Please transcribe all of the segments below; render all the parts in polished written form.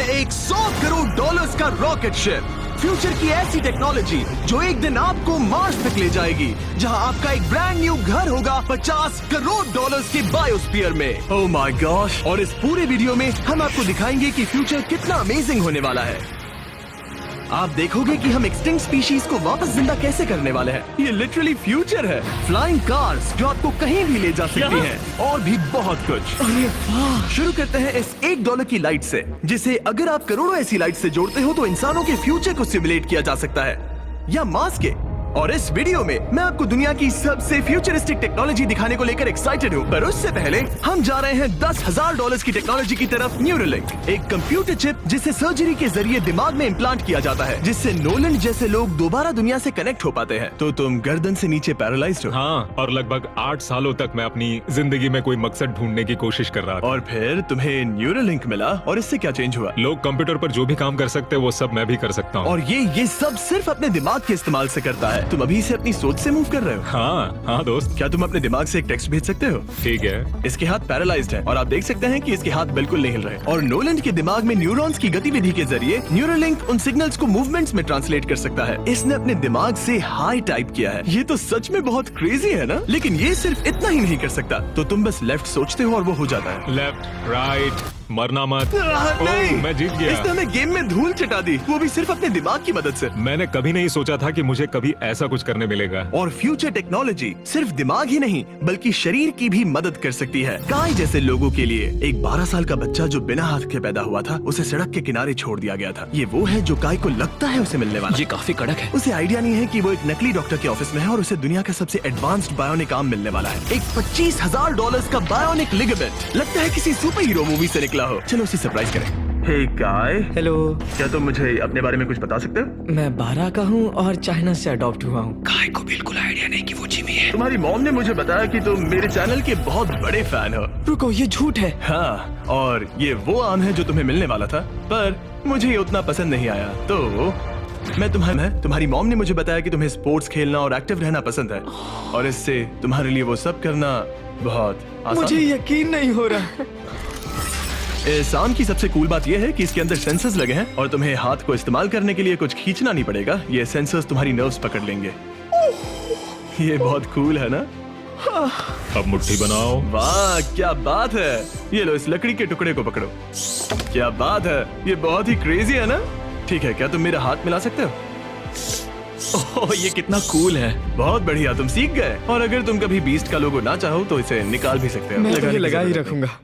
100 crore dollars का rocket ship, future की ऐसी टेक्नोलॉजी जो एक दिन आपको मार्स तक ले जाएगी, जहां आपका एक ब्रांड न्यू घर होगा 50 करोड़ डॉलर्स के बायोस्फीयर में। Oh my gosh! और इस पूरे वीडियो में हम आपको दिखाएंगे कि फ्यूचर कितना अमेजिंग होने वाला है। आप देखोगे कि हम एक्सटिंक्ट स्पीशीज को वापस जिंदा कैसे करने वाले हैं। ये लिटरली फ्यूचर है। फ्लाइंग कार्स जो आपको कहीं भी ले जा सकती हैं, और भी बहुत कुछ। अरे वाह! शुरू करते हैं इस $1 की लाइट से, जिसे अगर आप करोड़ों ऐसी लाइट से जोड़ते हो तो इंसानों के फ्यूचर को सिमुलेट किया जा सकता है, या मार्स के। और इस वीडियो में मैं आपको दुनिया की सबसे फ्यूचरिस्टिक टेक्नोलॉजी दिखाने को लेकर एक्साइटेड हूँ। पर उससे पहले हम जा रहे हैं $10,000 की टेक्नोलॉजी की तरफ। न्यूरोलिंक, एक कंप्यूटर चिप जिसे सर्जरी के जरिए दिमाग में इम्प्लांट किया जाता है, जिससे नोलन जैसे लोग दोबारा दुनिया से कनेक्ट हो पाते हैं। तो तुम गर्दन से नीचे पैरालाइज्ड हो। हाँ, और लगभग 8 सालों तक मैं अपनी जिंदगी में कोई मकसद ढूंढने की कोशिश कर रहा था। और फिर तुम्हें न्यूरोलिंक मिला, और इससे क्या चेंज हुआ? लोग कंप्यूटर पर जो भी काम कर सकते हैं वो सब मैं भी कर सकता हूँ। और ये सब सिर्फ अपने दिमाग के इस्तेमाल से करता है। तुम अभी से अपनी सोच से मूव कर रहे हो। हाँ दोस्त। क्या तुम अपने दिमाग से एक टेक्स्ट भेज सकते हो? ठीक है। इसके हाथ पैरालाइज्ड है, और आप देख सकते हैं कि इसके हाथ बिल्कुल नहीं हिल रहे। और नोलैंड के दिमाग में न्यूरॉन्स की गतिविधि के जरिए न्यूरोलिंक उन सिग्नल्स को मूवमेंट्स में ट्रांसलेट कर सकता है। इसने अपने दिमाग से हाई टाइप किया है। ये तो सच में बहुत क्रेजी है ना? लेकिन ये सिर्फ इतना ही नहीं कर सकता। तो तुम बस लेफ्ट सोचते हो और वो हो जाता है। लेफ्ट, राइट, मरना मत। नहीं, मैं जीत गया। इसने हमें गेम में धूल चटा दी, वो भी सिर्फ अपने दिमाग की मदद से। मैंने कभी नहीं सोचा था कि मुझे कभी ऐसा कुछ करने मिलेगा। और फ्यूचर टेक्नोलॉजी सिर्फ दिमाग ही नहीं बल्कि शरीर की भी मदद कर सकती है। काय जैसे लोगों के लिए एक 12 साल का बच्चा जो बिना हाथ के पैदा हुआ था, उसे सड़क के किनारे छोड़ दिया गया था। ये वो है जो काय को लगता है उसे मिलने वाला। ये काफी कड़क है। उसे आइडिया नहीं है कि वो एक नकली डॉक्टर के ऑफिस में है और उसे दुनिया का सबसे एडवांस्ड बायोनिक आर्म मिलने वाला है। एक $25,000 का बायोनिक लिगामेंट। लगता है किसी सुपर हीरो मूवी से निकला हो। चलो उसे सरप्राइज करें। हे काय, हेलो। क्या तुम मुझे अपने बारे में कुछ बता सकते हो? मैं 12 का हूँ और चाइना से अडॉप्ट हुआ हूँ। काय को बिल्कुल आइडिया नहीं कि वो जिमी है। तुम्हारी मॉम ने मुझे बताया कि तुम मेरे चैनल के बहुत बड़े फैन हो। रुको, ये झूठ है। हाँ, और ये वो आम है जो तुम्हें मिलने वाला था, पर मुझे ये उतना पसंद नहीं आया। तो तुम्हारी मॉम ने मुझे बताया कि तुम्हें स्पोर्ट्स खेलना और एक्टिव रहना पसंद है, और इससे तुम्हारे लिए वो सब करना बहुत आसान। मुझे यकीन नहीं हो रहा। इस आम की सबसे कूल बात यह है कि इसके अंदर सेंसर्स लगे हैं, और तुम्हें हाथ को इस्तेमाल करने के लिए कुछ खींचना नहीं पड़ेगा। ये सेंसर्स तुम्हारी नर्व्स पकड़ लेंगे। ये बहुत कूल है ना? अब मुट्ठी बनाओ। वाह, क्या बात है। ये लो, इस लकड़ी के टुकड़े को पकड़ो। क्या बात है, ये बहुत ही क्रेजी है ना? ठीक है, क्या तुम मेरा हाथ मिला सकते हो? ओह, ये कितना कूल है। बहुत बढ़िया, तुम सीख गए। और अगर तुम कभी बीस्ट का लोगो ना चाहो तो इसे निकाल भी सकते हो। मैं तो ये लगाने की लगा ही जरूरत रखूंगा।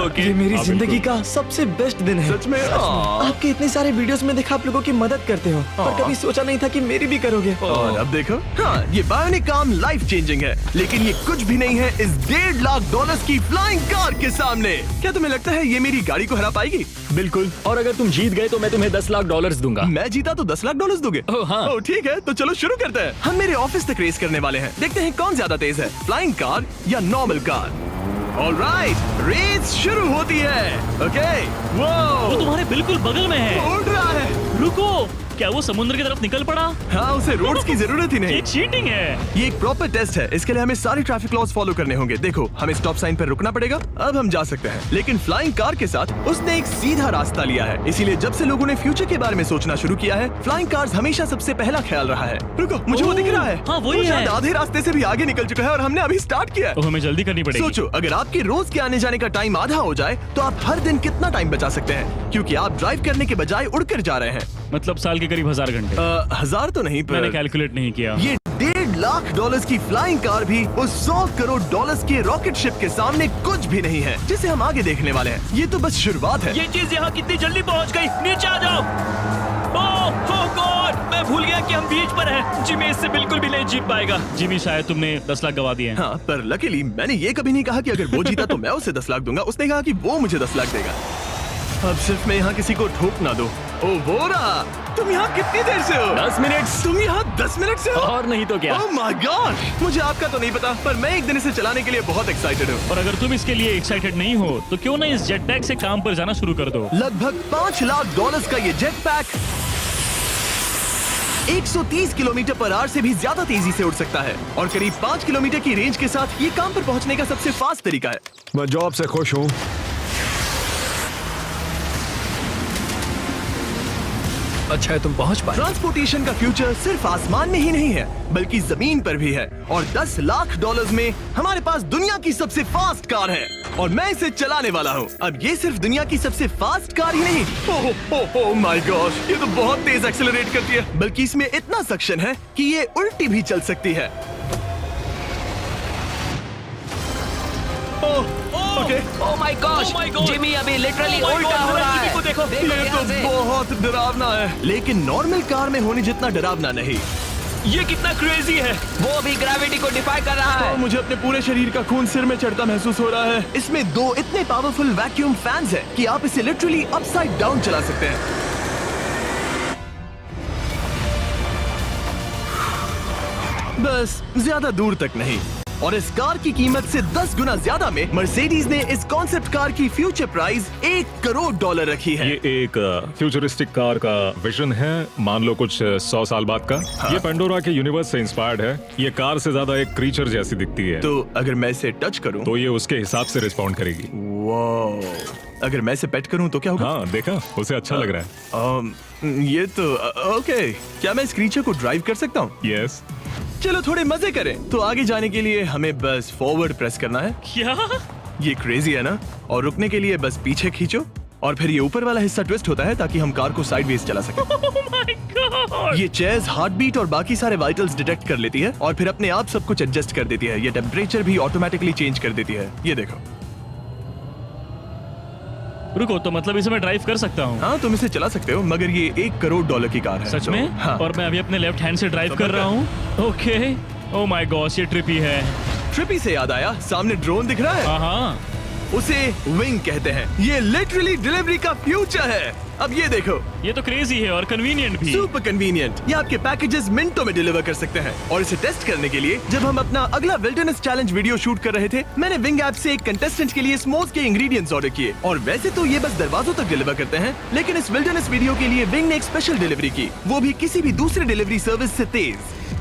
ओके। ये मेरी हाँ, जिंदगी बिल्कुल। का सबसे बेस्ट दिन है। सच में? आपके इतने सारे वीडियोस में देखा आप लोगों की मदद करते हो, पर कभी सोचा नहीं था कि मेरी भी करोगे। और अब देखो, हाँ, ये बायोनिक आर्म लाइफ चेंजिंग है, लेकिन ये कुछ भी नहीं है इस $1.5 की फ्लाइंग कार के सामने। क्या तुम्हें लगता है ये मेरी गाड़ी को हरा पाएगी? बिल्कुल। और अगर तुम जीत गए तो मैं तुम्हें $10 लाख दूंगा। मैं जीता तो $10 लाख दोगे? ओह, हाँ। ओह, ठीक है, तो चलो शुरू करते हैं। हम मेरे ऑफिस तक रेस करने वाले हैं। देखते हैं कौन ज्यादा तेज है, फ्लाइंग कार या नॉर्मल कार। ऑलराइट, रेस शुरू होती है। ओके, वो वो तुम्हारे बिल्कुल बगल में है। उड़ रहा है। रुको, क्या वो समुद्र की तरफ निकल पड़ा? हाँ, उसे रोड्स की जरूरत ही नहीं। ये चीटिंग है। ये एक प्रॉपर टेस्ट है। इसके लिए हमें सारे ट्रैफिक लॉज फॉलो करने होंगे। देखो, हमें स्टॉप साइन पर रुकना पड़ेगा। अब हम जा सकते हैं, लेकिन फ्लाइंग कार के साथ उसने एक सीधा रास्ता लिया है। इसीलिए जब से लोगों ने फ्यूचर के बारे में सोचना शुरू किया है, फ्लाइंग कार्स हमेशा सबसे पहला ख्याल रहा है। रुको, मुझे वो दिख रहा है। हाँ, वही वो है। शायद आधे रास्ते से भी आगे निकल चुका है और हमने अभी स्टार्ट किया है। तो हमें जल्दी करनी पड़ेगी। सोचो, अगर आपके रोज के आने जाने का टाइम आधा हो जाए तो आप हर दिन कितना टाइम बचा सकते हैं, क्योंकि आप ड्राइव करने के बजाय उड़कर जा रहे हैं। मतलब साल के करीब 1000 घंटे। 1000 तो नहीं, मैंने पर कैलकुलेट नहीं किया। ये $1.5 लाख की फ्लाइंग कार भी उस $100 करोड़ के रॉकेट शिप के सामने कुछ भी नहीं है, जिसे हम आगे देखने वाले हैं। ये तो बस शुरुआत है। ये चीज यहाँ कितनी जल्दी पहुँच गई। नीचे आ जाओ। ओह गॉड, मैं भूल गया कि हम बीच पर हैं। जिमी इससे बिल्कुल भी नहीं जीत पाएगा। जिमी, शायद तुमने 10 लाख गवा दिए हैं। हाँ, पर लकीली मैंने ये कभी नहीं कहा कि अगर वो जीता तो मैं उसे 10 लाख दूंगा। उसने कहा कि वो मुझे 10 लाख देगा। अब सिर्फ मैं यहाँ किसी को ठोक ना दो। ओ वो रहा। तुम यहाँ कितनी देर से हो? 10 मिनट। तुम यहाँ 10 मिनट से हो? और नहीं तो क्या। ओह माय गॉड, मुझे आपका तो नहीं पता, पर मैं एक दिन इसे चलाने के लिए बहुत एक्साइटेड हूँ। और अगर तुम इसके लिए एक्साइटेड नहीं हो तो क्यों ना इस जेट पैक से काम पर जाना शुरू कर दो। लगभग $5 लाख का ये जेट पैक 130 किलोमीटर/आवर से भी ज्यादा तेजी से उड़ सकता है, और करीब 5 किलोमीटर की रेंज के साथ ये काम पर पहुंचने का सबसे फास्ट तरीका है। मैं जॉब से खुश हूँ। अच्छा है तुम पहुंच पाए। ट्रांसपोर्टेशन का फ्यूचर सिर्फ आसमान में ही नहीं है बल्कि जमीन पर भी है और 10 लाख डॉलर्स में हमारे पास दुनिया की सबसे फास्ट कार है और मैं इसे चलाने वाला हूँ। अब ये सिर्फ दुनिया की सबसे फास्ट कार ही नहीं, ओह माय गॉश, ये तो बहुत तेज एक्सेलरेट करती है, बल्कि इसमें इतना सक्शन है कि ये उल्टी भी चल सकती है। Okay, oh my gosh, Oh my God! Jimmy अभी लिटरली Oh my उल्टा God, हो रहा जिमी है। को देखो। देखो ये ध्यान से। तो बहुत डरावना है, लेकिन नॉर्मल कार में होने जितना डरावना नहीं। ये कितना क्रेजी है। वो भी ग्रेविटी को डिफाई कर रहा है। मुझे अपने पूरे शरीर का खून सिर में चढ़ता महसूस हो रहा है। इसमें 2 इतने पावरफुल वैक्यूम फैंस हैं कि आप इसे लिटरली अपसाइड डाउन चला सकते हैं। बस ज्यादा दूर तक नहीं। और इस कार की कीमत से 10 गुना ज्यादा में मर्सिडीज ने इस कॉन्सेप्ट कार की फ्यूचर प्राइस $1 करोड़ रखी है। ये एक फ्यूचरिस्टिक कार का विजन है, मान लो कुछ 100 साल बाद का। ये पेंडोरा के यूनिवर्स से इंस्पायर्ड है। ये कार से ज्यादा एक क्रीचर जैसी दिखती है, तो अगर मैं इसे टच करूं तो ये उसके हिसाब से रिस्पॉन्ड करेगी। वाह, अगर मैं इसे पेट करूं तो क्या होगा? हाँ देखा, उसे अच्छा लग रहा ये तो ओके। क्या मैं इस क्रीचर को ड्राइव कर सकता हूँ? है। यस, चलो थोड़े मजे करें। तो आगे जाने के लिए हमें बस फॉरवर्ड प्रेस करना है। क्या? ये क्रेजी है ना? और रुकने के लिए बस पीछे खींचो और फिर ये ऊपर वाला हिस्सा ट्विस्ट होता है ताकि हम कार को साइडवेज चला सकें। Oh my God! ये चेयर्स हार्ट बीट और बाकी सारे वाइटल्स डिटेक्ट कर लेती है और फिर अपने आप सब कुछ एडजस्ट कर देती है। ये टेम्परेचर भी ऑटोमेटिकली चेंज कर देती है। ये देखो। रुको, तो मतलब इसे मैं ड्राइव कर सकता हूँ? हाँ, तुम इसे चला सकते हो, मगर ये $1 करोड़ की कार है। सच तो, में? हाँ। और मैं अभी अपने लेफ्ट हैंड से ड्राइव तो कर बता। रहा हूँ। ओके, ओह माय गॉश, ये ट्रिपी है। ट्रिपी से याद आया, सामने ड्रोन दिख रहा है? हाँ, उसे विंग कहते हैं। ये लिटरली डिलीवरी का फ्यूचर है। अब ये देखो, ये तो क्रेजी है और कन्वीनियंट भी। Super convenient. ये आपके पैकेजेस मिनटों में डिलीवर कर सकते हैं। और इसे टेस्ट करने के लिए जब हम अपना अगला विल्डरनेस चैलेंज वीडियो शूट कर रहे थे, मैंने विंग ऐप से एक कंटेस्टेंट के लिए स्मोक्स के इंग्रेडिएंट्स ऑर्डर किए। और वैसे तो ये बस दरवाजों तक डिलीवर करते हैं, लेकिन इस विल्डरनेस वीडियो के लिए विंग ने एक स्पेशल डिलीवरी की, वो भी किसी भी दूसरे डिलीवरी सर्विस से तेज।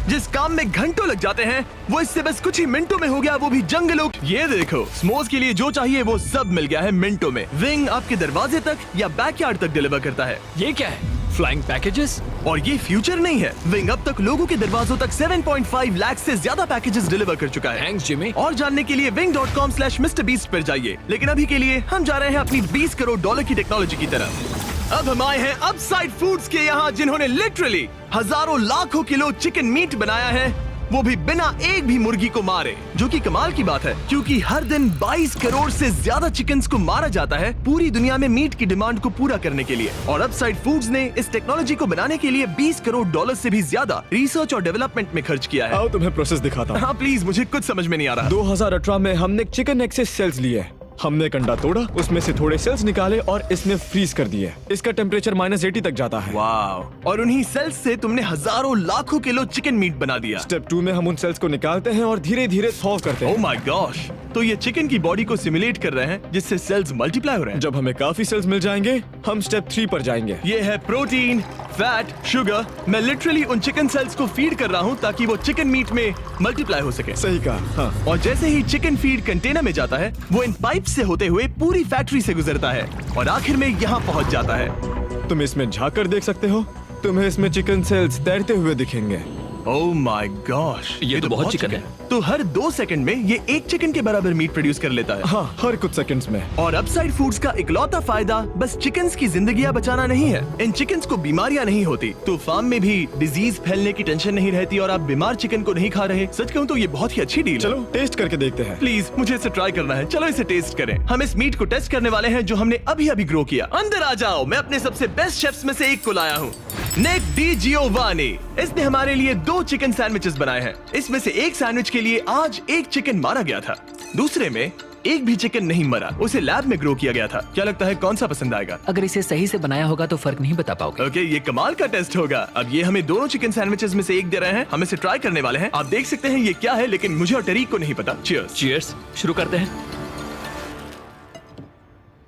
जिस काम में घंटों लग जाते हैं वो इससे बस कुछ ही मिनटों में हो गया, वो भी जंगलों। ये देखो, स्मोक्स के लिए जो चाहिए वो सब मिल गया है मिनटों में। विंग आपके दरवाजे तक या बैकयार्ड तक डिलीवर करता है। ये क्या है? Flying packages? और ये फ्यूचर नहीं है, विंग अब तक लोगों के दरवाजों तक 7.5 लाख से ज्यादा पैकेजेस डिलीवर कर चुका है। Thanks Jimmy. और जानने के लिए wing.com/MrBeast पर जाइए। लेकिन अभी के लिए हम जा रहे हैं अपनी $20 करोड़ की टेक्नोलॉजी की तरफ। अब हम आए हैं अपसाइड फूड्स के यहाँ, जिन्होंने लिटरली हजारों लाखों किलो चिकन मीट बनाया है, वो भी बिना एक भी मुर्गी को मारे। जो कि कमाल की बात है, क्योंकि हर दिन 22 करोड़ से ज्यादा चिकन्स को मारा जाता है पूरी दुनिया में मीट की डिमांड को पूरा करने के लिए। और अपसाइड फूड्स ने इस टेक्नोलॉजी को बनाने के लिए $20 करोड़ से भी ज्यादा रिसर्च और डेवलपमेंट में खर्च किया है। आओ तुम्हें प्रोसेस दिखाता हूँ। हाँ प्लीज, मुझे कुछ समझ में नहीं आ रहा। 2018 में हमने चिकन नेक से सेल्स लिए। हमने एक अंडा तोड़ा, उसमें से थोड़े सेल्स निकाले और इसमें फ्रीज कर दिए। इसका टेम्परेचर -80 तक जाता है। वाव! और उन्हीं सेल्स से तुमने हजारों लाखों किलो चिकन मीट बना दिया। स्टेप 2 में हम उन सेल्स को निकालते हैं और धीरे धीरे थॉ करते ओह हैं। My gosh! तो ये चिकन की बॉडी को सिमुलेट कर रहे हैं, जिससे सेल्स मल्टीप्लाई हो रहे हैं। जब हमें काफी सेल्स मिल जाएंगे, हम स्टेप 3 पर जाएंगे। ये है प्रोटीन, फैट, शुगर। मैं लिटरली उन चिकन सेल्स को फीड कर रहा हूँ ताकि वो चिकन मीट में मल्टीप्लाई हो सके। सही कहा, हाँ। और जैसे ही चिकन फीड कंटेनर में जाता है, वो इन पाइप से होते हुए पूरी फैक्ट्री से गुजरता है और आखिर में यहाँ पहुँच जाता है। तुम इसमें झाँक कर देख सकते हो, तुम्हें इसमें चिकन सेल्स तैरते हुए दिखेंगे। Oh my gosh! ये तो बहुत चिकन है। तो हर 2 सेकंड में ये 1 चिकन के बराबर मीट प्रोड्यूस कर लेता है। हाँ, हर कुछ सेकंड्स में। और अपसाइड फूड्स का इकलौता फायदा बस चिकन्स की जिंदगियां बचाना नहीं है। इन चिकन्स को बीमारियां नहीं होती, तो फार्म में भी डिजीज फैलने की टेंशन नहीं रहती और आप बीमार चिकन को नहीं खा रहे। सच कहूँ तो ये बहुत ही अच्छी डील है। चलो टेस्ट करके देखते हैं। प्लीज, मुझे इसे ट्राई करना है। चलो इसे टेस्ट करें। हम इस मीट को टेस्ट करने वाले हैं जो हमने अभी अभी ग्रो किया। अंदर आ जाओ, मैं अपने सबसे बेस्ट शेफ्स में से एक को लाया हूँ, निक डी जियोवानी। इसने हमारे लिए 2 चिकन सैंडविचेस बनाए हैं। इसमें से एक सैंडविच के लिए आज 1 चिकन मारा गया था, दूसरे में एक भी चिकन नहीं मरा। उसे लैब में ग्रो किया गया था। क्या लगता है कौन सा पसंद आएगा? अगर इसे सही से बनाया होगा तो फर्क नहीं बता पाओगे। ओके, ये कमाल का टेस्ट होगा। अब ये हमें दोनों चिकन सैंडविचेस में से एक दे रहे हैं। हम इसे ट्राई करने वाले हैं। आप देख सकते हैं ये क्या है, लेकिन मुझे और टरीक को नहीं पता। चीयर्स। चीयर्स। शुरू करते हैं।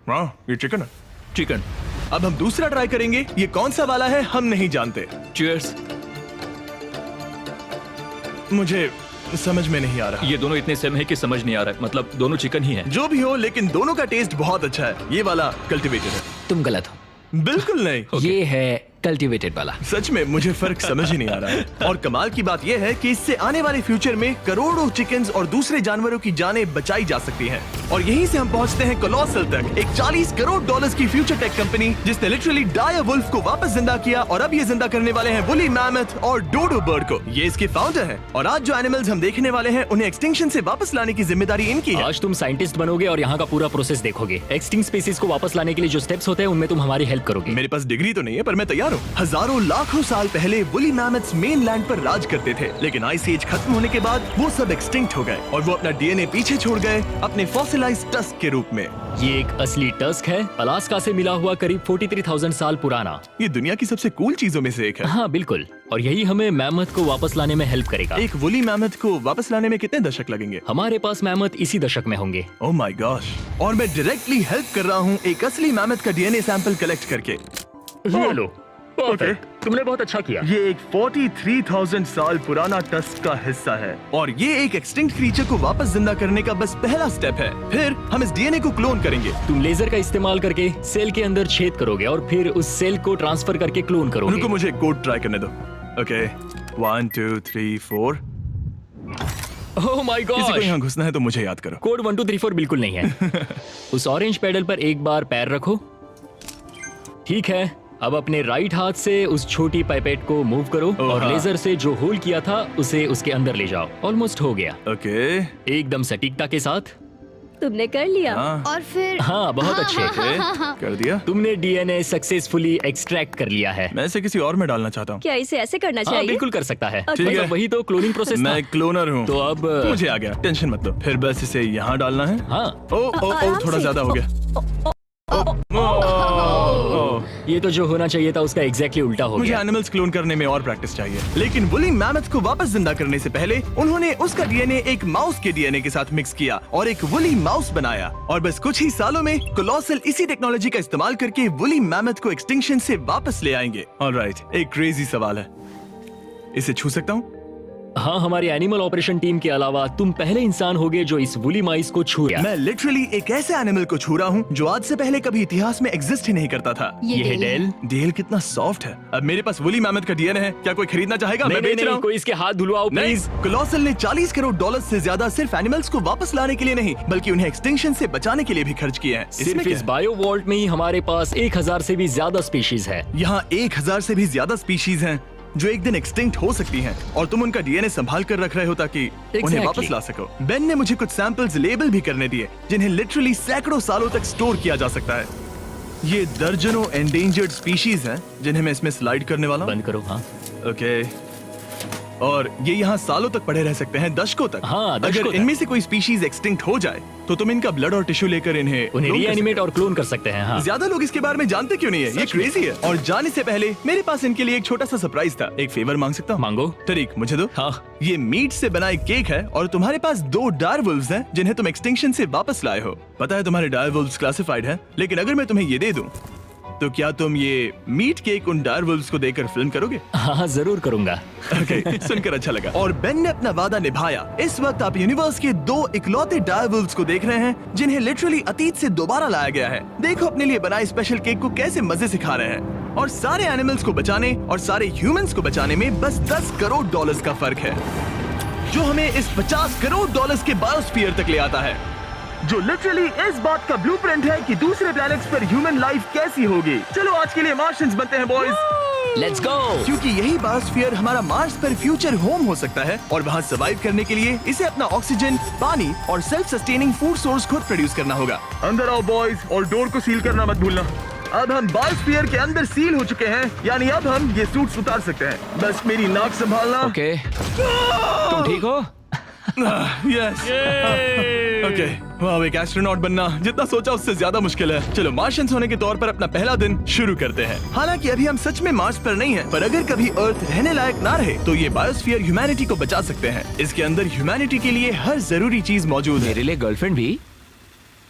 हाँ, ये चिकन है। चिकन। अब हम दूसरा ट्राई करेंगे। ये कौन सा वाला है हम नहीं जानते। चीयर्स। मुझे समझ में नहीं आ रहा। ये दोनों इतने सेम है कि समझ नहीं आ रहा है। मतलब दोनों चिकन ही है। जो भी हो, लेकिन दोनों का टेस्ट बहुत अच्छा है। ये वाला कल्टीवेटेड है। तुम गलत हो। बिल्कुल नहीं। ये है कल्टीवेटेड वाला। सच में मुझे फर्क समझ ही नहीं आ रहा है। और कमाल की बात यह है कि इससे आने वाले फ्यूचर में करोड़ों चिकन्स और दूसरे जानवरों की जानें बचाई जा सकती हैं। और यहीं से हम पहुंचते हैं कोलोसल तक, एक $40 करोड़ की फ्यूचर टेक कंपनी जिसने लिटरली डायर वुल्फ को वापस जिंदा किया और अब ये जिंदा करने वाले हैं वुली मैमथ और डोडो बर्ड को। ये इसके फाउंडर हैं और आज जो एनिमल्स हम देखने वाले हैं उन्हें एक्सटिंक्शन से वापस लाने की जिम्मेदारी इनकी है। आज तुम साइंटिस्ट बनोगे और यहाँ का पूरा प्रोसेस देखोगे। एक्सटिंक्ट स्पीसीज को वापस लाने के लिए जो स्टेप्स होते हैं उनमें तुम हमारी हेल्प करोगे। मेरे पास डिग्री तो नहीं है पर मैं तैयार हूँ। हजारों लाखों साल पहले वुली मैमथ्स मेनलैंड पर राज करते थे, लेकिन आइस एज खत्म होने के बाद वो सब एक्सटिंक्ट हो गए और वो अपना डीएनए पीछे छोड़ गए अपने फॉसिलाइज्ड टस्क के रूप में। ये एक असली टस्क है, अलास्का से मिला हुआ, करीब 43,000 साल पुराना। ये दुनिया की सबसे कूल चीजों में से एक है। हाँ बिल्कुल, और यही हमें मैमथ को वापस लाने में हेल्प करेगा। एक वुली मैमथ को वापस लाने में कितने दशक लगेंगे? हमारे पास मैमथ इसी दशक में होंगे। Oh my gosh. और मैं डायरेक्टली हेल्प कर रहा हूँ एक असली मैमथ का डीएनए सैंपल कलेक्ट करके। ये लो, परफेक्ट, तुमने बहुत अच्छा किया। ये एक 43,000 साल पुराना टस्क का हिस्सा है और ये एक एक्सटिंक्ट क्रीचर को वापस जिंदा करने का बस पहला स्टेप है। फिर हम इस डीएनए को क्लोन करेंगे। तुम लेजर का इस्तेमाल करके सेल के अंदर छेद करोगे और फिर उस सेल को ट्रांसफर करके क्लोन करोगे। रुको, मुझे कोड ट्राई करने दो। ओके, 1 2 3 4। ओह माय किसी को गॉड, यहाँ घुसना है तो मुझे याद करो। कोड 1 2 3 4 बिल्कुल नहीं है। उस ऑरेंज पेडल पर एक बार पैर रखो। ठीक है, अब अपने राइट हाथ से उस छोटी पाइपेट को मूव करो और हाँ। लेजर से जो होल किया था उसे उसके अंदर ले जाओ। ऑलमोस्ट हो गया, ओके, एकदम सटीकता के साथ। तुमने कर लिया। हाँ। और फिर हाँ बहुत अच्छे। ओके, कर दिया। तुमने डीएनए सक्सेसफुली एक्सट्रैक्ट कर लिया है। मैं इसे किसी और में डालना चाहता हूँ। क्या इसे ऐसे करना हाँ चाहिए? बिल्कुल कर सकता है। ठीक है। वही तो क्लोनिंग प्रोसेस मैं क्लोनर हूँ। तो अब मुझे आ गया, टेंशन मत लो। फिर बस इसे यहाँ डालना है। हाँ, ओ ओ ओ, आराम थोड़ा से। ज्यादा हो गया। ये तो जो होना चाहिए था उसका एग्जैक्टली उल्टा हो मुझे गया। एनिमल्स क्लोन करने में और प्रैक्टिस चाहिए। लेकिन वुली मैमथ को वापस जिंदा करने से पहले उन्होंने उसका डीएनए एक माउस के डीएनए के साथ मिक्स किया और एक वुली माउस बनाया। और बस कुछ ही सालों में कोलोसल इसी टेक्नोलॉजी का इस्तेमाल करके वुली मैमथ को एक्सटिंक्शन से वापस ले आएंगे। ऑलराइट, एक क्रेजी सवाल है, इसे छू सकता हूँ? हाँ, हमारी एनिमल ऑपरेशन टीम के अलावा तुम पहले इंसान होगे जो इस वुली माइस को छू रहा। मैं लिटरली एक ऐसे एनिमल को छू रहा हूँ जो आज से पहले कभी इतिहास में एग्जिस्ट ही नहीं करता था। ये है डेल है। डेल। डेल कितना सॉफ्ट है। अब मेरे पास वुली मैमथ का डीएनए है, क्या कोई खरीदना चाहेगा? मैं बेच रहा हूँ। कोई इसके हाथ धुलवाओ नहीं, प्लीज। कोलोसल ने $40 करोड़ से ज्यादा सिर्फ एनिमल्स को वापस लाने के लिए नहीं बल्कि उन्हें एक्सटिंक्शन से बचाने के लिए भी खर्च किए हैं। इसमें सिर्फ क्या इस है? बायो वॉल्ट में ही हमारे पास 1000 से भी ज्यादा स्पीशीज है। यहाँ 1000 से भी ज्यादा स्पीशीज हैं जो एक दिन एक्सटिंक्ट हो सकती हैं और तुम उनका डीएनए संभाल कर रख रहे हो ताकि उन्हें Exactly. वापस ला सको। बेन ने मुझे कुछ सैंपल्स लेबल भी करने दिए जिन्हें लिटरली सैकड़ों सालों तक स्टोर किया जा सकता है। ये दर्जनों एंडेंजर्ड स्पीशीज हैं जिन्हें मैं इसमें स्लाइड करने वाला हूँ। बंद करो। हाँ, ओके, और ये यहाँ सालों तक पड़े रह सकते हैं, दशकों तक। हाँ, दशकों अगर तक। इनमें से कोई स्पीशीज एक्सटिंक्ट हो जाए तो तुम इनका ब्लड और टिश्यू लेकर इन्हें उन्हें clone कर रीएनिमेट और क्लोन कर सकते हैं। हाँ, ज्यादा लोग इसके बारे में जानते क्यों नहीं है? ये क्रेजी है। और जाने से पहले मेरे पास इनके लिए एक छोटा सा सरप्राइज था। एक फेवर मांग सकता हूँ? मांगो। तरीक मुझे दो। हाँ। ये मीट से बना एक केक है और तुम्हारे पास 2 डायरवुल्व्स हैं जिन्हें तुम एक्सटिंक्शन से वापस लाए हो। पता है तुम्हारे डायरवुल्व्स क्लासिफाइड हैं, लेकिन अगर मैं तुम्हें ये दे दूं तो क्या तुम ये मीट केक उन डायरवुल्व्स को देकर फिल्म करोगे? हाँ जरूर करूंगा। ओके, सुनकर अच्छा लगा। और बेन ने अपना वादा निभाया। इस वक्त आप यूनिवर्स के 2 इकलौते डायरवुल्व्स को देख रहे हैं जिन्हें लिटरली अतीत से दोबारा लाया गया है। देखो अपने लिए बनाए स्पेशल केक को कैसे मजे से खा रहे हैं। और सारे एनिमल्स को बचाने और सारे ह्यूमंस को बचाने में बस $10 करोड़ का फर्क है, जो हमें इस $50 करोड़ के बायोस्फीयर तक ले आता है, जो लिटरली इस बात का ब्लूप्रिंट है कि दूसरे प्लैनेट्स पर ह्यूमन लाइफ कैसी होगी। चलो आज के लिए मार्शियंस बनते हैं बॉयज। Let's go. क्योंकि यही बायोस्फीयर हमारा मार्स पर फ्यूचर होम हो सकता है और वहाँ सर्वाइव करने के लिए इसे अपना ऑक्सीजन, पानी और सेल्फ सस्टेनिंग फूड सोर्स खुद प्रोड्यूस करना होगा। अंदर आओ बॉयज और डोर को सील करना मत भूलना। अब हम बायोस्फीयर के अंदर सील हो चुके हैं, यानी अब हम ये सूट्स उतार सकते हैं। बस मेरी नाक संभालना। ओके, तुम ठीक हो? यस। ओके, वाह, एक एस्ट्रोनॉट बनना जितना सोचा उससे ज्यादा मुश्किल है। चलो मार्शियंस होने के तौर पर अपना पहला दिन शुरू करते हैं। हालांकि अभी हम सच में मार्स पर नहीं हैं, पर अगर कभी अर्थ रहने लायक ना रहे तो ये बायोस्फीयर ह्यूमैनिटी को बचा सकते हैं। इसके अंदर ह्यूमैनिटी के लिए हर जरूरी चीज मौजूद है। मेरे लिए गर्लफ्रेंड भी?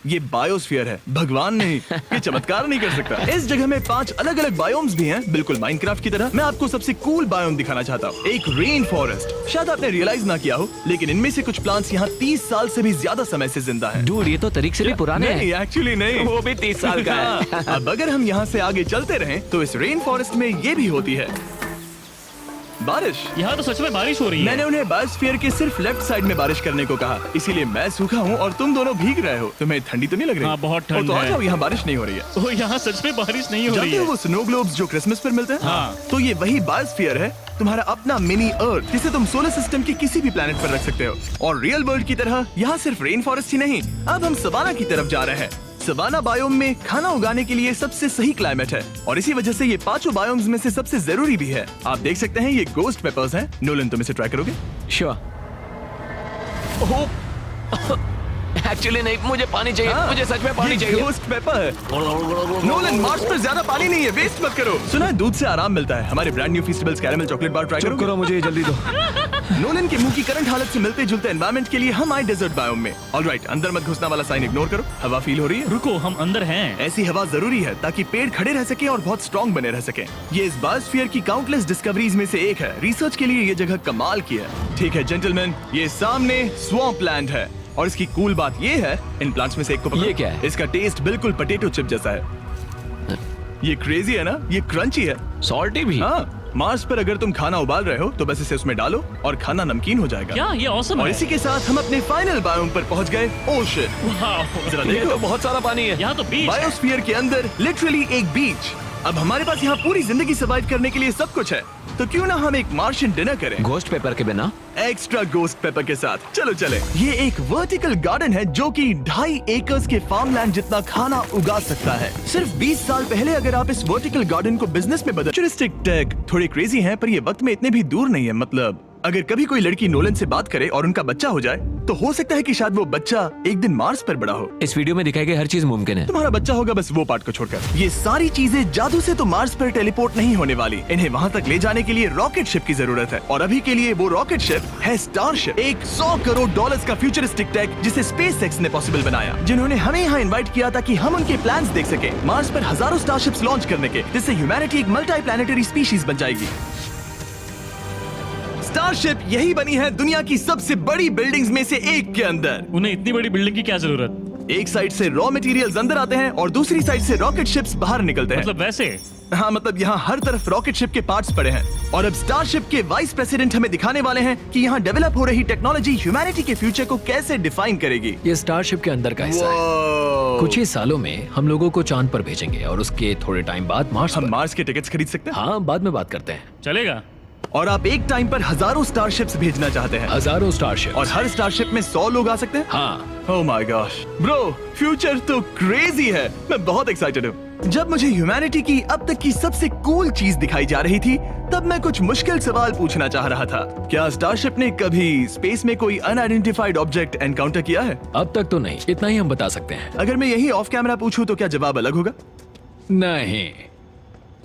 ये बायोस्फीयर है, भगवान नहीं, ये चमत्कार नहीं कर सकता। इस जगह में 5 अलग अलग बायोम्स भी हैं, बिल्कुल माइनक्राफ्ट की तरह। मैं आपको सबसे कूल बायोम दिखाना चाहता हूँ, एक रेन फॉरेस्ट। शायद आपने रियलाइज ना किया हो, लेकिन इनमें से कुछ प्लांट्स यहाँ 30 साल से भी ज्यादा समय से जिंदा हैं। डूड, ये तो तरीक से भी पुराने नहीं, हैं। एक्चुअली नहीं, वो भी 30 साल का है। हाँ, अब अगर हम यहाँ से आगे चलते रहें, तो इस रेन फॉरेस्ट में ये भी होती है बारिश। यहाँ तो सच में बारिश हो रही है। मैंने उन्हें बायोस्फीयर के सिर्फ लेफ्ट साइड में बारिश करने को कहा, इसीलिए मैं सूखा हूँ और तुम दोनों भीग रहे हो। तुम्हें ठंडी तो नहीं लग रही? हाँ, बहुत ठंड तो आ है। जाओ, यहाँ बारिश नहीं हो रही है। ओ, यहाँ सच में बारिश नहीं हो रही जानते हो है। वो स्नो ग्लोब्स जो क्रिसमस पर मिलते हैं? हाँ। तो ये वही बायोस्फीयर है, तुम्हारा अपना मिनी अर्थ, जिसे तुम सोलर सिस्टम के किसी भी प्लेनेट पर रख सकते हो। और रियल वर्ल्ड की तरह यहाँ सिर्फ रेन फॉरेस्ट ही नहीं, अब हम सवाना की तरफ जा रहे हैं। सवाना बायोम में खाना उगाने के लिए सबसे सही क्लाइमेट है और इसी वजह से ये 5 बायोम्स में से सबसे जरूरी भी है। आप देख सकते हैं ये गोस्ट पेपर्स हैं। नोलन, तुम इसे ट्राई करोगे? श्योर। एक्चुअली नहीं, मुझे पानी चाहिए। हाँ, मुझे सच में पानी ये चाहिए। गोस्ट पेपर है। नोलन, मार्स पर ज्यादा पानी नहीं है, वेस्ट मत करो। सुना है दूध से आराम मिलता है। हमारे brand new festivals caramel chocolate bar try करो। मुझे जल्दी दो। नोलन के मुंह की करंट हालत से मिलते जुलते एनवायरनमेंट के लिए हम आए डेजर्ट बायोम में। ऑलराइट, अंदर मत घुसना वाला साइन इग्नोर करो। हवा फील हो रही है? रुको, हम अंदर हैं। ऐसी हवा जरूरी है ताकि पेड़ खड़े रह सके और बहुत स्ट्रॉन्ग बने रह सके। ये इस बायोस्फीयर की काउंटलेस डिस्कवरीज में से एक है। रिसर्च के लिए ये जगह कमाल की है। ठीक है जेंटलमैन, ये सामने स्वैम्प लैंड है और इसकी कूल बात ये है, इन प्लांट्स में से एक को पकड़ो। ये क्या है? इसका टेस्ट बिल्कुल पोटैटो चिप जैसा है। ये क्रेजी है ना? ये क्रंची है। सॉल्टी भी। हाँ, मार्स पर अगर तुम खाना उबाल रहे हो तो बस इसे उसमें डालो और खाना नमकीन हो जाएगा। क्या ये ऑसम और है? इसी के साथ हम अपने फाइनल बायोम पर पहुंच गए, ओशन। वाह, जरा ये देखो, तो बहुत सारा पानी है। यहाँ तो बीच है। बायोस्फीयर के अंदर लिटरली एक बीच। अब हमारे पास यहाँ पूरी जिंदगी सर्वाइव करने के लिए सब कुछ है, तो क्यों ना हम एक मार्शियन डिनर करें गोस्ट पेपर के बिना। एक्स्ट्रा गोस्ट पेपर के साथ। चलो चले। ये एक वर्टिकल गार्डन है जो कि 2.5 एकर्स के फार्मलैंड जितना खाना उगा सकता है। सिर्फ 20 साल पहले अगर आप इस वर्टिकल गार्डन को बिजनेस में बदल। फ्यूचरिस्टिक टेक थोड़े क्रेजी हैं, पर ये वक्त में इतने भी दूर नहीं है। मतलब अगर कभी कोई लड़की नोलन से बात करे और उनका बच्चा हो जाए, तो हो सकता है कि शायद वो बच्चा एक दिन मार्स पर बड़ा हो। इस वीडियो में दिखाई गई हर चीज मुमकिन है। तुम्हारा बच्चा होगा, बस वो पार्ट को छोड़कर। ये सारी चीजें जादू से तो मार्स पर टेलीपोर्ट नहीं होने वाली। इन्हें वहाँ तक ले जाने के लिए रॉकेट शिप की जरूरत है और अभी के लिए वो रॉकेट शिप है स्टारशिप, एक $100 करोड़ का फ्यूचरिस्टिक टेक जिसे स्पेसएक्स ने पॉसिबल बनाया, जिन्होंने हमें यहाँ इन्वाइट किया ताकि हम उनके प्लान्स देख सके मार्स पर हजारों स्टारशिप्स लॉन्च करने के, जिससे ह्यूमैनिटी एक मल्टी प्लैनेटरी स्पीशीज बन जाएगी। स्टारशिप यही बनी है दुनिया की सबसे बड़ी बिल्डिंग्स में से एक के अंदर। उन्हें इतनी बड़ी बिल्डिंग की क्या जरूरत? एक साइड से रॉ मटेरियल्स अंदर आते हैं और दूसरी साइड से रॉकेट शिप्स बाहर निकलते हैं। मतलब वैसे? हाँ, मतलब यहाँ हर तरफ रॉकेट शिप के पार्ट्स पड़े हैं और अब स्टारशिप के वाइस प्रेसिडेंट हमें दिखाने वाले हैं कि यहाँ डेवलप हो रही टेक्नोलॉजी ह्यूमैनिटी के फ्यूचर को कैसे डिफाइन करेगी। ये स्टारशिप के अंदर का हिस्सा है। Wow! कुछ ही सालों में हम लोगों को चांद पर भेजेंगे और उसके थोड़े टाइम बाद मार्स हम पर। मार्स के टिकट्स खरीद सकते हैं। हाँ, बाद में बात करते हैं। चलेगा। और आप एक टाइम पर हजारों स्टारशिप्स भेजना चाहते हैं हजारों स्टारशिप और हर स्टारशिप में 100 लोग आ सकते हैं। हाँ, oh my gosh bro, future तो क्रेजी है। मैं बहुत एक्साइटेड हूँ। जब मुझे ह्यूमैनिटी की अब तक की सबसे कूल चीज दिखाई जा रही थी, तब मैं कुछ मुश्किल सवाल पूछना चाह रहा था। क्या स्टारशिप ने कभी स्पेस में कोई अनआइडेंटिफाइड ऑब्जेक्ट एनकाउंटर किया है? अब तक तो नहीं, इतना ही हम बता सकते हैं। अगर मैं यही ऑफ कैमरा पूछूं तो क्या जवाब अलग होगा? नहीं।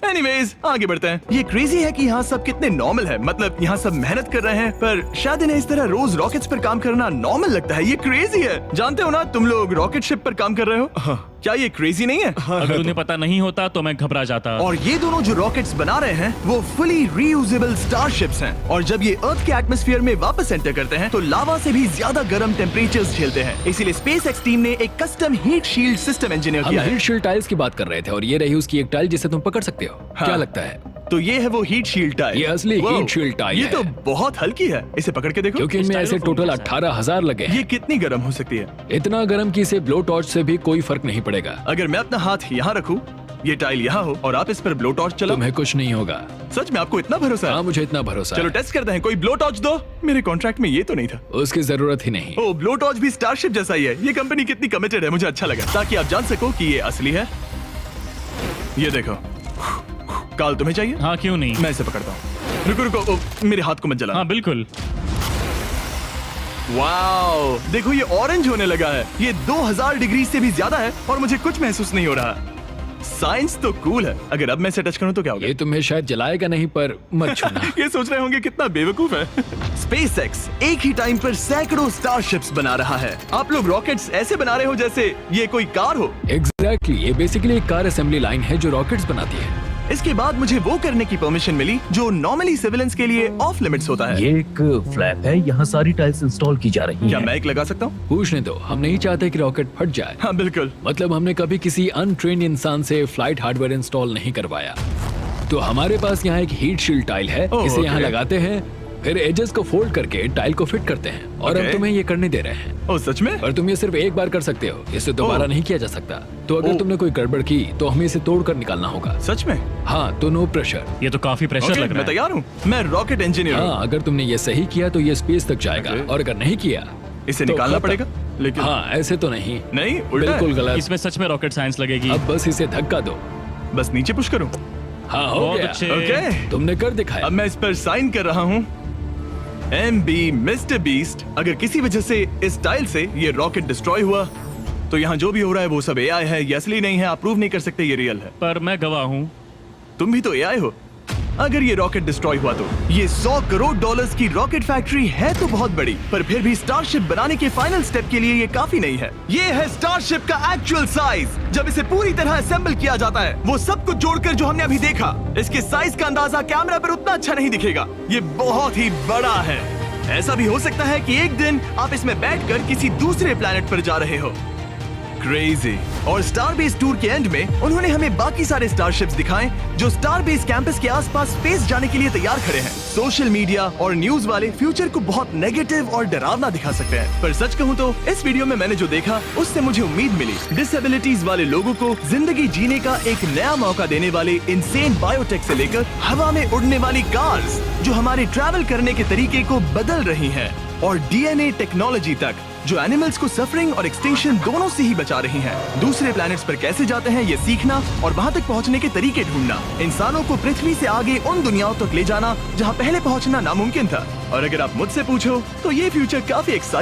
एनीवेज, आगे बढ़ते हैं। ये क्रेजी है कि यहाँ सब कितने नॉर्मल है। मतलब यहाँ सब मेहनत कर रहे हैं, पर शायद इन्हें इस तरह रोज रॉकेट्स पर काम करना नॉर्मल लगता है। ये क्रेजी है। जानते हो ना, तुम लोग रॉकेट शिप पर काम कर रहे हो। क्या ये क्रेजी नहीं है? अगर उन्हें पता नहीं होता तो मैं घबरा जाता। और ये दोनों जो रॉकेट्स बना रहे हैं वो फुली रीयूजेबल स्टारशिप्स हैं और जब ये अर्थ के एटमॉस्फेयर में वापस एंटर करते हैं तो लावा से भी ज्यादा गर्म टेम्परेचर्स झेलते हैं। इसीलिए स्पेसएक्स टीम ने एक custom heat shield system engineer हम किया है। हीट शील्ड टाइल्स की बात कर रहे थे और ये रही उसकी एक टाइल जिसे तुम पकड़ सकते हो। हाँ। क्या लगता है? तो ये है वो हीट शील्ड टाइल। ये असली Wow, हीट शील्ड टाइल ये है। तो बहुत हल्की है। इसे पकड़ के देखो। क्योंकि इनमें ऐसे स्टाइलोफोम टोटल जैसा है। 18,000 लगे हैं। ये कितनी गर्म हो सकती है? इतना गर्म कि इसे ब्लो टॉर्च से भी कोई फर्क नहीं पड़ेगा। अगर मैं अपना हाथ यहाँ रखूं, ये टाइल यहाँ हो और आप इस पर ब्लो टॉर्च चलाओ, तुम्हें कुछ नहीं होगा। सच में आपको इतना भरोसा है? हाँ, मुझे इतना भरोसा चलो है। टेस्ट करते हैं। कोई ब्लो टॉर्च दो। मेरे कॉन्ट्रैक्ट में ये तो नहीं था। उसकी जरूरत ही नहीं। ओ, ब्लो टॉर्च भी स्टारशिप जैसा ही है। ये कंपनी कितनी कमिटेड है, मुझे अच्छा लगा, ताकि आप जान सको कि ये असली है। ये देखो। काल, तुम्हें चाहिए? हाँ, क्यों नहीं? मैं इसे पकड़ता हूँ। रुको रुको, ओ, मेरे हाथ को मत जला। हाँ बिल्कुल। वाओ, देखो ये ऑरेंज होने लगा है। ये 2000 डिग्री से भी ज्यादा है और मुझे कुछ महसूस नहीं हो रहा। साइंस तो कूल है। अगर अब मैं इसे टच करूं तो क्या होगा? ये तुम्हें शायद जलाएगा नहीं, पर मत छूना। ये सोच रहे होंगे कितना बेवकूफ है। SpaceX एक ही टाइम पर सैकड़ों स्टारशिप्स बना रहा है। आप लोग रॉकेट्स ऐसे बना रहे हो जैसे ये कोई कार हो। एग्जैक्टली, ये बेसिकली एक कार असेंबली लाइन है जो रॉकेट्स बनाती है। इसके बाद मुझे वो करने की परमिशन मिली जो नॉर्मली सिविलियंस के लिए ऑफ लिमिट्स होता है। ये एक फ्लैप है, यहाँ सारी टाइल्स इंस्टॉल की जा रही क्या हैं। मैं एक लगा सकता हूँ? पूछने दो, हम नहीं चाहते कि रॉकेट फट जाए। हाँ बिल्कुल। मतलब हमने कभी किसी अनट्रेन्ड इंसान से फ्लाइट हार्डवेयर इंस्टॉल नहीं करवाया। तो हमारे पास यहाँ एक हीट शील्ड टाइल है, ओह, इसे यहाँ ओके। लगाते हैं, फिर एजेस को फोल्ड करके टाइल को फिट करते हैं और हम ओके। तुम्हें ये करने दे रहे हैं। ओ सच में? पर तुम ये सिर्फ एक बार कर सकते हो, इसे दोबारा ओह। नहीं किया जा सकता। तो अगर ओह। तुमने कोई गड़बड़ की तो हमें इसे तोड़ कर निकालना होगा। सच में? हाँ, तो नो प्रेशर। ये तो काफी प्रेशर ओके, लग मैं रहा है। तैयार हूँ। मैं रॉकेट इंजीनियर हूँ। हाँ, अगर तुमने ये सही किया तो ये स्पेस तक जाएगा, ओके। और अगर नहीं किया इसे तो निकालना खत्म। पड़ेगा? लेकिन हाँ, ऐसे तो नहीं, नहीं, उल्टा है। बिल्कुल गलत। इसमें सच में रॉकेट साइंस लगेगी। अब बस इसे धक्का दो। बस नीचे पुश करूँ? हाँ, हो बहुत गया। अच्छे। ओके। तुमने कर दिखाया। अब मैं इस पर साइन कर रहा हूँ। MB mister beast. अगर किसी वजह से इस टाइल से ये रॉकेट डिस्ट्रॉय हुआ तो यहाँ जो भी हो रहा है वो सब AI है, ये असली नहीं है। आप प्रूव नहीं कर सकते ये रियल है। पर मैं गवाह हूँ। तुम भी तो AI हो। अगर ये रॉकेट डिस्ट्रॉय हुआ तो ये $100 करोड़ की रॉकेट फैक्ट्री है तो बहुत बड़ी, पर फिर भी स्टारशिप बनाने के फाइनल स्टेप के लिए ये काफी नहीं है। ये है स्टारशिप का एक्चुअल साइज। जब इसे पूरी तरह असेंबल किया जाता है, वो सब कुछ जोड़कर जो हमने अभी देखा, इसके साइज का अंदाजा कैमरा पर उतना अच्छा नहीं दिखेगा। ये बहुत ही बड़ा है। ऐसा भी हो सकता है कि एक दिन आप इसमें बैठकर किसी दूसरे प्लेनेट पर जा रहे हो। क्रेजी। और स्टारबेस टूर के एंड में उन्होंने हमें बाकी सारे स्टारशिप्स दिखाए जो स्टारबेस कैंपस के आसपास स्पेस जाने के लिए तैयार खड़े हैं। सोशल मीडिया और न्यूज वाले फ्यूचर को बहुत नेगेटिव और डरावना दिखा सकते हैं, पर सच कहूँ तो इस वीडियो में मैंने जो देखा उससे मुझे उम्मीद मिली। डिसेबिलिटीज वाले लोगों को जिंदगी जीने का एक नया मौका देने वाले इंसेन बायोटेक से लेकर हवा में उड़ने वाली कार्स जो हमारे ट्रैवल करने के तरीके को बदल रही हैं, और DNA टेक्नोलॉजी तक जो एनिमल्स को सफरिंग और एक्सटिंक्शन दोनों से ही बचा रही हैं। दूसरे प्लैनेट्स पर कैसे जाते हैं ये सीखना और वहां तक पहुंचने के तरीके ढूंढना, इंसानों को पृथ्वी से आगे उन दुनियाओं तक ले जाना जहां पहले पहुंचना नामुमकिन था। और अगर आप मुझसे पूछो तो ये फ्यूचर काफी एक्साइटिंग